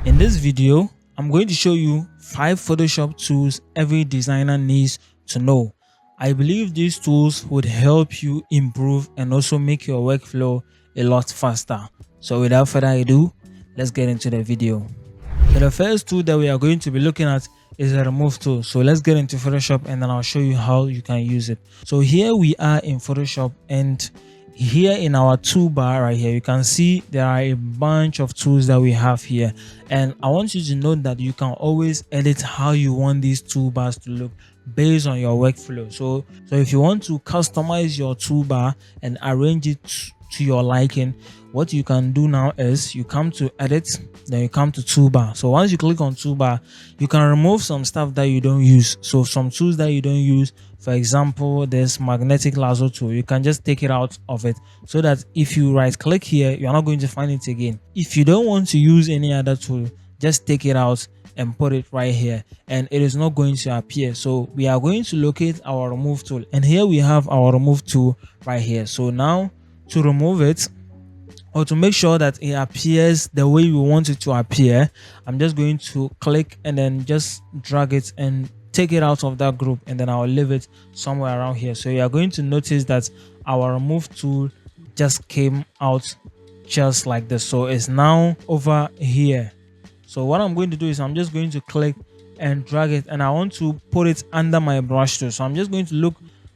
In this video, I'm going to show you 5 Photoshop tools every designer needs to know. I believe these tools would help you improve and also make your workflow a lot faster. So without further ado, let's get into the video. So the first tool that we are going to be looking at is a remove tool. So let's get into Photoshop and then I'll show you how you can use it. So here we are in Photoshop, and here in our toolbar right here, you can see there are a bunch of tools that we have here, and I want you to note that you can always edit how you want these toolbars to look based on your workflow. So if you want to customize your toolbar and arrange it to your liking, what you can do now is you come to edit, then you come to toolbar. So once you click on toolbar, you can remove some stuff that you don't use. So some tools that you don't use, for example, this magnetic lasso tool, you can just take it out of it, so that if you right click here, you're not going to find it again. If you don't want to use any other tool, just take it out and put it right here, and it is not going to appear. So we are going to locate our remove tool, and here we have our remove tool right here. So now to remove it, or to make sure that it appears the way we want it to appear, I'm just going to click and then just drag it and take it out of that group, and then I'll leave it somewhere around here. So you are going to notice that our remove tool just came out just like this. So it's now over here. So what I'm going to do is I'm just going to click and drag it, and I want to put it under my brush tool. So I'm just going to look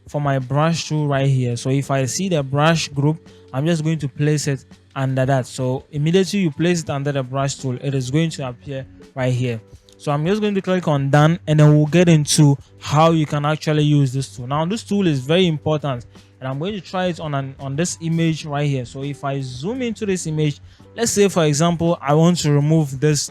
for my brush tool right here. So if I see the brush group, I'm just going to place it under that. So immediately you place it under the brush tool, it is going to appear right here. So I'm just going to click on done, and then we'll get into how you can actually use this tool. Now this tool is very important, and I'm going to try it on this image right here. So if I zoom into this image, let's say for example I want to remove this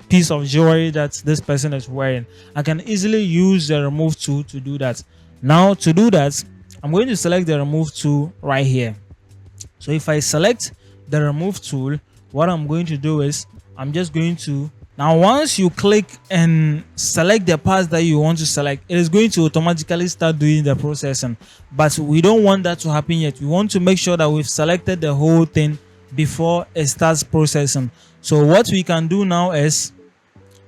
piece of jewelry that this person is wearing, I can easily use the remove tool to do that. Now to do that, I'm going to select the remove tool right here. So if I select the remove tool, what I'm going to do is I'm just going to, now once you click and select the parts that you want to select, it is going to automatically start doing the processing. But we don't want that to happen yet. We want to make sure that we've selected the whole thing before it starts processing. So what we can do now is,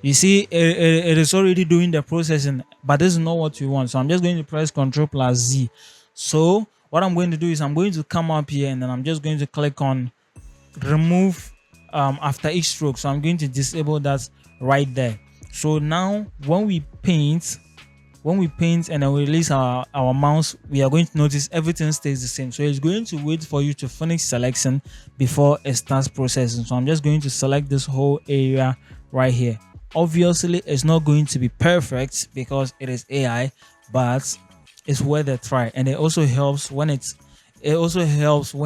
you see it is already doing the processing, but this is not what we want. So I'm just going to press Ctrl+Z. So what I'm going to do is I'm going to come up here, and then I'm just going to click on remove after each stroke. So I'm going to disable that right there. So now when we paint and then we release our mouse, we are going to notice everything stays the same. So it's going to wait for you to finish selection before it starts processing. So I'm just going to select this whole area right here. Obviously it's not going to be perfect because it is AI, but it's worth a try, and it also helps when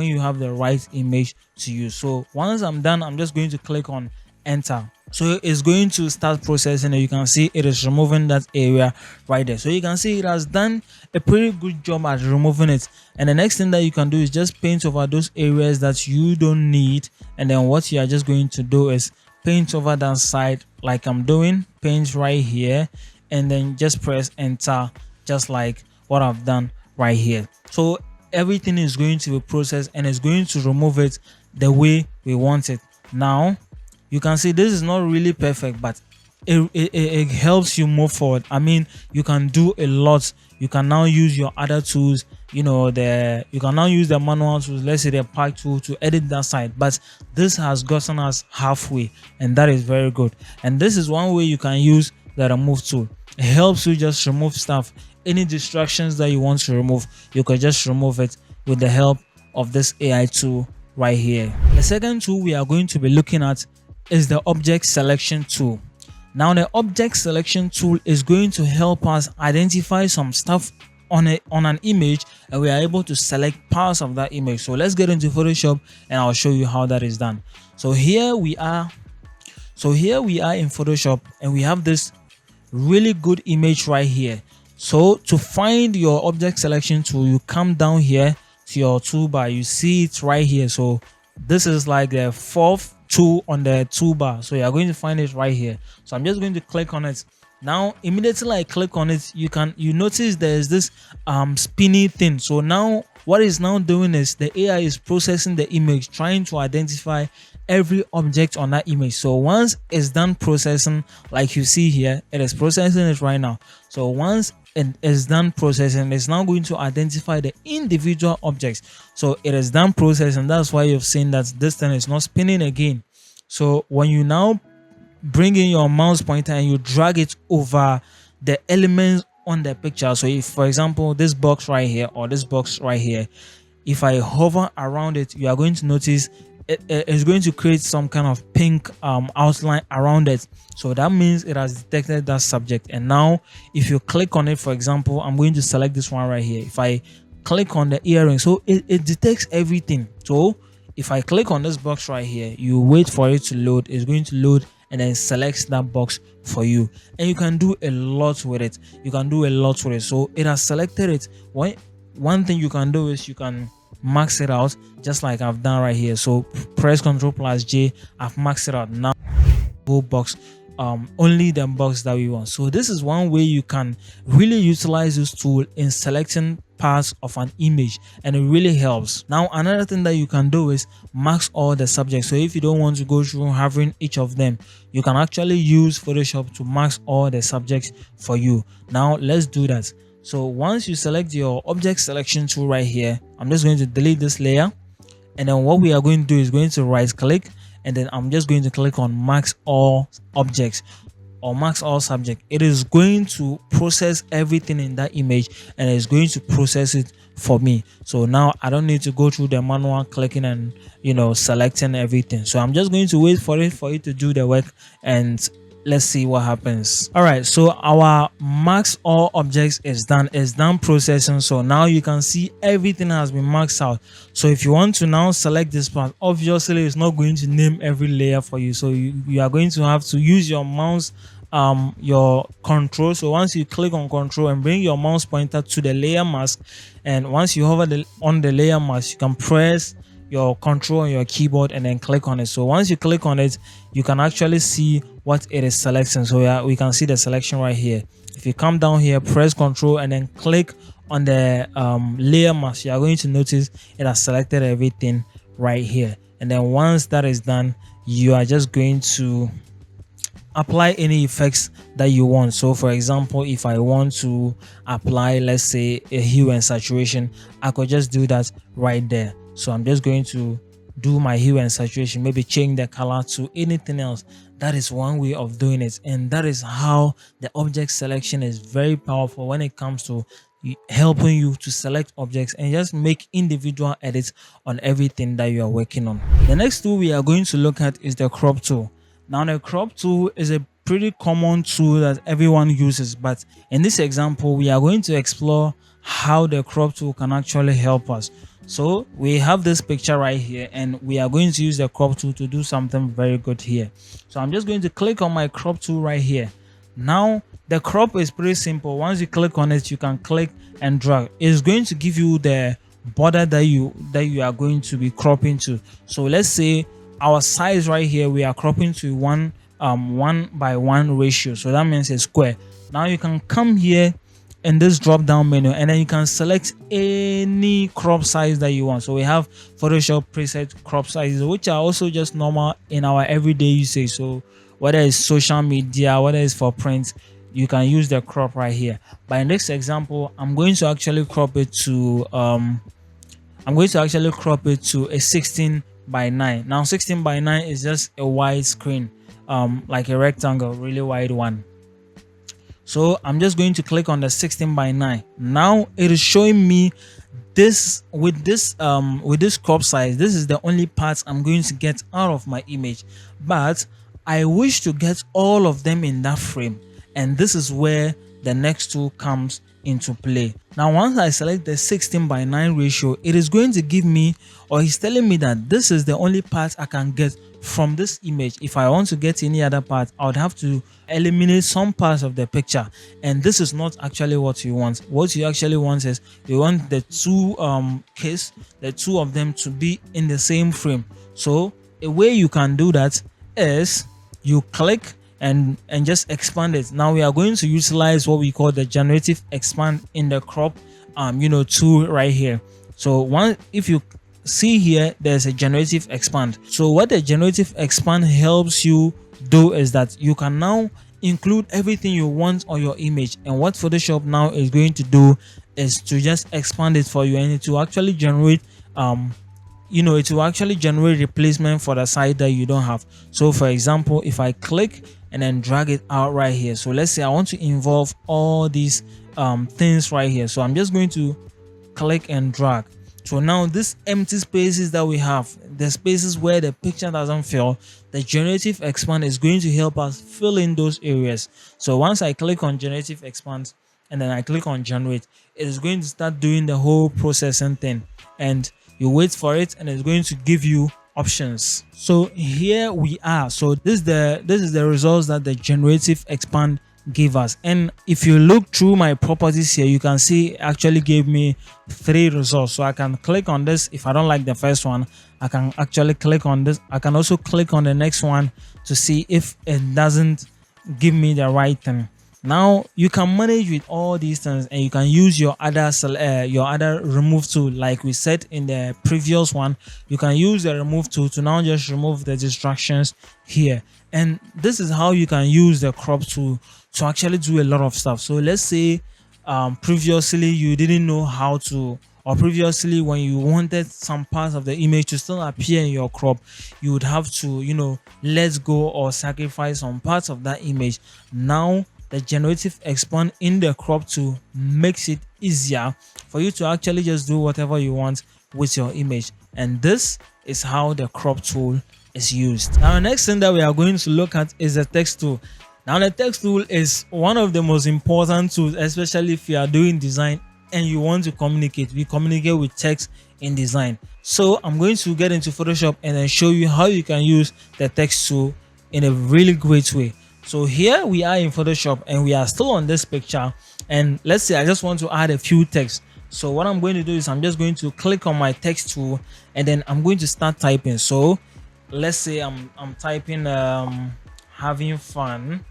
you have the right image to use. So once I'm done, I'm just going to click on enter. So it's going to start processing, and you can see it is removing that area right there. So you can see it has done a pretty good job at removing it. And the next thing that you can do is just paint over those areas that you don't need, and then what you are just going to do is paint over that side like I'm doing, paint right here, and then just press enter, just like what I've done right here. So everything is going to be processed, and it's going to remove it the way we want it. Now you can see this is not really perfect, but it helps you move forward. I mean, you can do a lot. You can now use your other tools, you can now use the manual tools, let's say the pack tool, to edit that side. But this has gotten us halfway, and that is very good. And this is one way you can use the remove tool. It helps you just remove stuff. Any distractions that you want to remove, you can just remove it with the help of this AI tool right here. The second tool we are going to be looking at is the object selection tool. Now the object selection tool is going to help us identify some stuff on an image, and we are able to select parts of that image. So let's get into Photoshop, and I'll show you how that is done. So here we are in Photoshop, and we have this really good image right here. So to find your object selection tool, you come down here to your toolbar, you see it right here. So this is like the fourth tool on the toolbar, so you are going to find it right here. So I'm just going to click on it. Now immediately I click on it, you notice there's this spinny thing. So now what it's now doing is the AI is processing the image, trying to identify every object on that image. So once it's done processing, like you see here, it is processing it right now. So once it is done processing, it's now going to identify the individual objects. So it is done processing. That's why you've seen that this thing is not spinning again. So when you now bring in your mouse pointer and you drag it over the elements on the picture, so if for example this box right here or this box right here, if I hover around it, you are going to notice it's going to create some kind of pink outline around it. So that means it has detected that subject. And now if you click on it, for example, I'm going to select this one right here. If I click on the earring, so it detects everything. So if I click on this box right here, you wait for it to load. It's going to load and then selects that box for you, and you can do a lot with it. So it has selected it. One thing you can do is you can max it out, just like I've done right here. So press Ctrl+J, I've maxed it out. Now whole box, only the box that we want. So this is one way you can really utilize this tool in selecting parts of an image, and it really helps. Now another thing that you can do is max all the subjects. So if you don't want to go through having each of them, you can actually use Photoshop to max all the subjects for you. Now let's do that. So once you select your object selection tool right here, I'm just going to delete this layer, and then what we are going to do is going to right click, and then I'm just going to click on max all objects or max all subject. It is going to process everything in that image, and it's going to process it for me. So now I don't need to go through the manual clicking and selecting everything. So I'm just going to wait for it to do the work, and let's see what happens. All right, so our max all objects is done processing. So now you can see everything has been maxed out. So if you want to now select this part, obviously it's not going to name every layer for you. So you are going to have to use your mouse, your control. So once you click on control and bring your mouse pointer to the layer mask, and once you hover on the layer mask, you can press your control on your keyboard and then click on it. So once you click on it, you can actually see what it is selecting. So yeah, we can see the selection right here. If you come down here, press control and then click on the layer mask, you are going to notice it has selected everything right here. And then once that is done, you are just going to apply any effects that you want. So for example, if I want to apply, let's say, a hue and saturation, I could just do that right there. So I'm just going to do my hue and saturation, maybe change the color to anything else. That is one way of doing it, and that is how the object selection is very powerful when it comes to helping you to select objects and just make individual edits on everything that you are working on. The next tool we are going to look at is the crop tool. Now the crop tool is a pretty common tool that everyone uses, but in this example we are going to explore how the crop tool can actually help us. So we have this picture right here, and we are going to use the crop tool to do something very good here. So I'm just going to click on my crop tool right here. Now the crop is pretty simple. Once you click on it, you can click and drag. It's going to give you the border that you are going to be cropping to. So let's say our size right here, we are cropping to 1:1 ratio. So that means a square. Now you can come here in this drop down menu, and then you can select any crop size that you want. So we have Photoshop preset crop sizes, which are also just normal in our everyday usage. So whether it's social media, whether it's for print, you can use the crop right here. But in this example, I'm going to actually crop it to a 16:9. Now 16:9 is just a wide screen, like a rectangle, really wide one. So I'm just going to click on the 16:9. Now it is showing me this with this crop size. This is the only part I'm going to get out of my image, but I wish to get all of them in that frame, and this is where the next tool comes into play. Now once I select the 16:9 ratio, it is going to give me, or it's telling me that this is the only part I can get from this image. If I want to get any other part, I would have to eliminate some parts of the picture, and this is not actually what you want. What you actually want is you want the two the two of them to be in the same frame. So a way you can do that is you click and just expand it. Now we are going to utilize what we call the generative expand in the crop tool right here. So if you see here, there's a generative expand. So what the generative expand helps you do is that you can now include everything you want on your image, and what Photoshop now is going to do is to just expand it for you, and it will actually generate it will actually generate replacement for the side that you don't have. So for example, if I click and then drag it out right here, so let's say I want to involve all these things right here, so I'm just going to click and drag. So now this empty spaces that we have, the spaces where the picture doesn't fill, the generative expand is going to help us fill in those areas. So once I click on generative expand and then I click on generate, it is going to start doing the whole processing thing, and you wait for it and it's going to give you options. So here we are. So this is the results that the generative expand gave us. And if you look through my properties here, you can see it actually gave me 3 results. So I can click on this. If I don't like the first one, I can actually click on this. I can also click on the next one to see if it doesn't give me the right thing. Now you can manage with all these things, and you can use your other remove tool. Like we said in the previous one, you can use the remove tool to now just remove the distractions here. And this is how you can use the crop tool to actually do a lot of stuff. So let's say previously you didn't know how to, or previously when you wanted some parts of the image to still appear in your crop, you would have to let go or sacrifice some parts of that image. Now the generative expand in the crop tool makes it easier for you to actually just do whatever you want with your image. And this is how the crop tool is used. Now the next thing that we are going to look at is the text tool. Now the text tool is one of the most important tools, especially if you are doing design and you want to communicate. We communicate with text in design. So I'm going to get into Photoshop and then show you how you can use the text tool in a really great way. So here we are in Photoshop and we are still on this picture, and let's say I just want to add a few text. So what I'm going to do is I'm just going to click on my text tool and then I'm going to start typing. So let's say I'm typing having fun.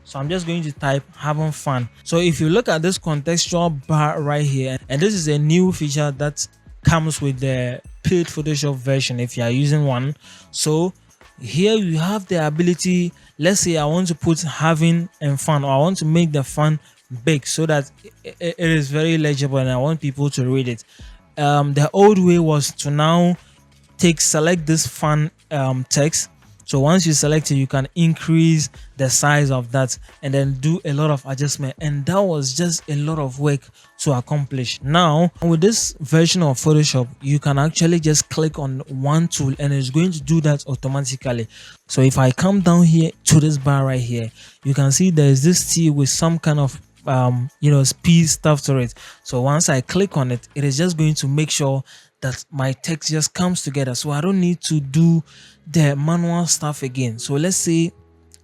So I'm just going to type having fun. So if you look at this contextual bar right here, and this is a new feature that comes with the paid Photoshop version if you are using one. So here you have the ability, let's say I want to put having and fun, or I want to make the fun big so that it is very legible and I want people to read it. The old way was to now select this fun text. So once you select it, you can increase the size of that and then do a lot of adjustment, and that was just a lot of work to accomplish. Now with this version of Photoshop, you can actually just click on one tool and it's going to do that automatically. So if I come down here to this bar right here, you can see there's this T with some kind of speed stuff to it. So once I click on it, it is just going to make sure that my text just comes together, so I don't need to do the manual stuff again. So let's say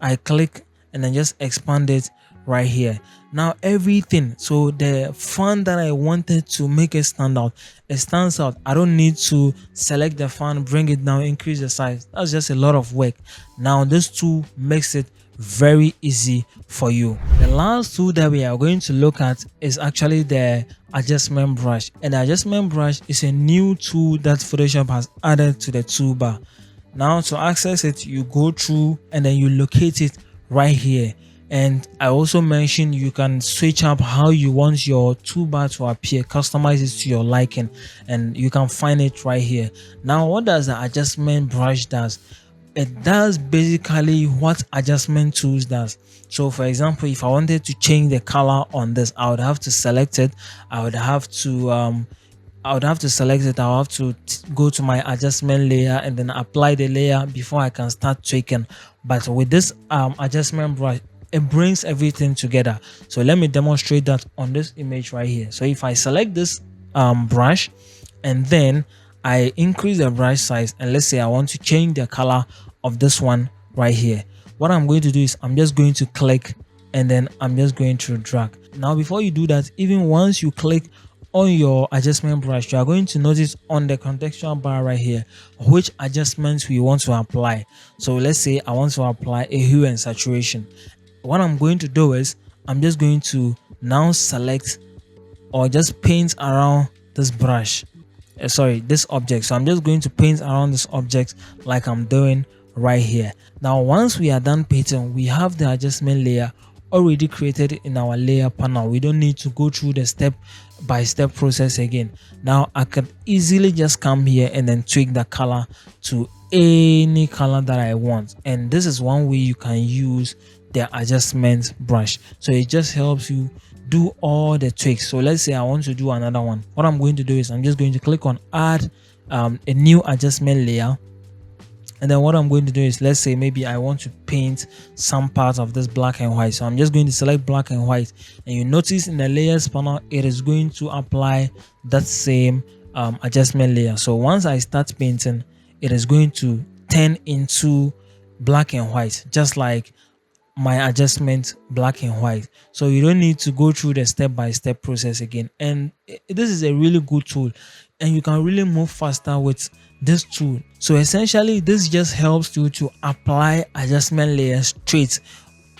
I click and then just expand it right here. Now everything, so the font that I wanted to make it stand out, it stands out. I don't need to select the font, bring it down, increase the size. That's just a lot of work. Now this tool makes it very easy for you. The last tool that we are going to look at is actually the adjustment brush, and the adjustment brush is a new tool that Photoshop has added to the toolbar. Now to access it, you go through and then you locate it right here. And I also mentioned you can switch up how you want your toolbar to appear, customize it to your liking, and you can find it right here. Now what does the adjustment brush does? It does basically what adjustment tools does. So for example, if I wanted to change the color on this, I would have to select it. I would have to select it. I'll have to go to my adjustment layer and then apply the layer before I can start tweaking. But with this adjustment brush, it brings everything together. So let me demonstrate that on this image right here. So if I select this brush and then I increase the brush size, and let's say I want to change the color of this one right here, what I'm going to do is I'm just going to click and then I'm just going to drag. Now before you do that, even once you click on your adjustment brush, you are going to notice on the contextual bar right here which adjustments we want to apply. So let's say I want to apply a hue and saturation. What I'm going to do is I'm just going to now select or just paint around this brush. sorry, this object. So I'm just going to paint around this object like I'm doing right here. Now once we are done painting, we have the adjustment layer already created in our layer panel. We don't need to go through the step by step process again. Now I could easily just come here and then tweak the color to any color that I want, and this is one way you can use the adjustment brush. So it just helps you do all the tweaks. So let's say I want to do another one. What I'm going to do is I'm just going to click on add a new adjustment layer, and then what I'm going to do is, let's say maybe I want to paint some parts of this black and white. So I'm just going to select black and white, and you notice in the layers panel it is going to apply that same adjustment layer. So once I start painting, it is going to turn into black and white, just like my adjustment black and white. So you don't need to go through the step-by-step process again, and this is a really good tool, and you can really move faster with this tool. So essentially this just helps you to apply adjustment layers straight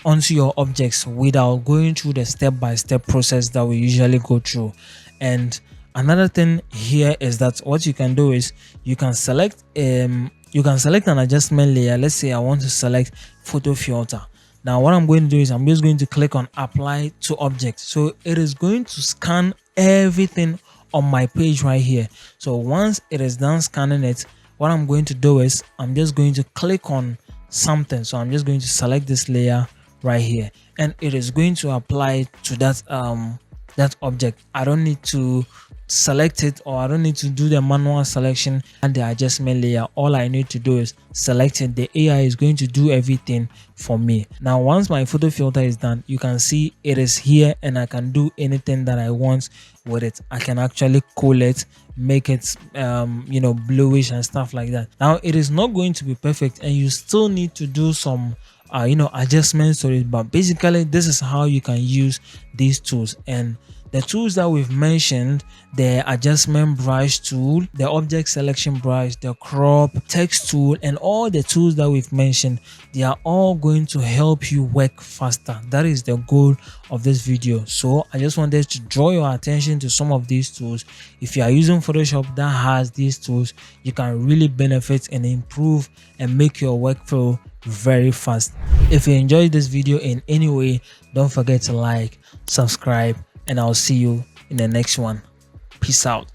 onto your objects without going through the step-by-step process that we usually go through. And another thing here is that what you can do is you can select an adjustment layer. Let's say I want to select photo filter. Now what I'm going to do is I'm just going to click on apply to object. So it is going to scan everything on my page right here. So once it is done scanning it, what I'm going to do is I'm just going to click on something. So I'm just going to select this layer right here, and it is going to apply to that that object. I don't need to select it, or I don't need to do the manual selection and the adjustment layer. All I need to do is select it. The AI is going to do everything for me. Now once my photo filter is done, you can see it is here, and I can do anything that I want with it. I can actually cool it, make it bluish and stuff like that. Now it is not going to be perfect, and you still need to do some adjustments to it, but basically this is how you can use these tools. And the tools that we've mentioned, the adjustment brush tool, the object selection brush, the crop, text tool, and all the tools that we've mentioned, they are all going to help you work faster. That is the goal of this video. So I just wanted to draw your attention to some of these tools. If you are using Photoshop that has these tools, you can really benefit and improve and make your workflow very fast. If you enjoyed this video in any way, don't forget to like, subscribe, and I'll see you in the next one. Peace out.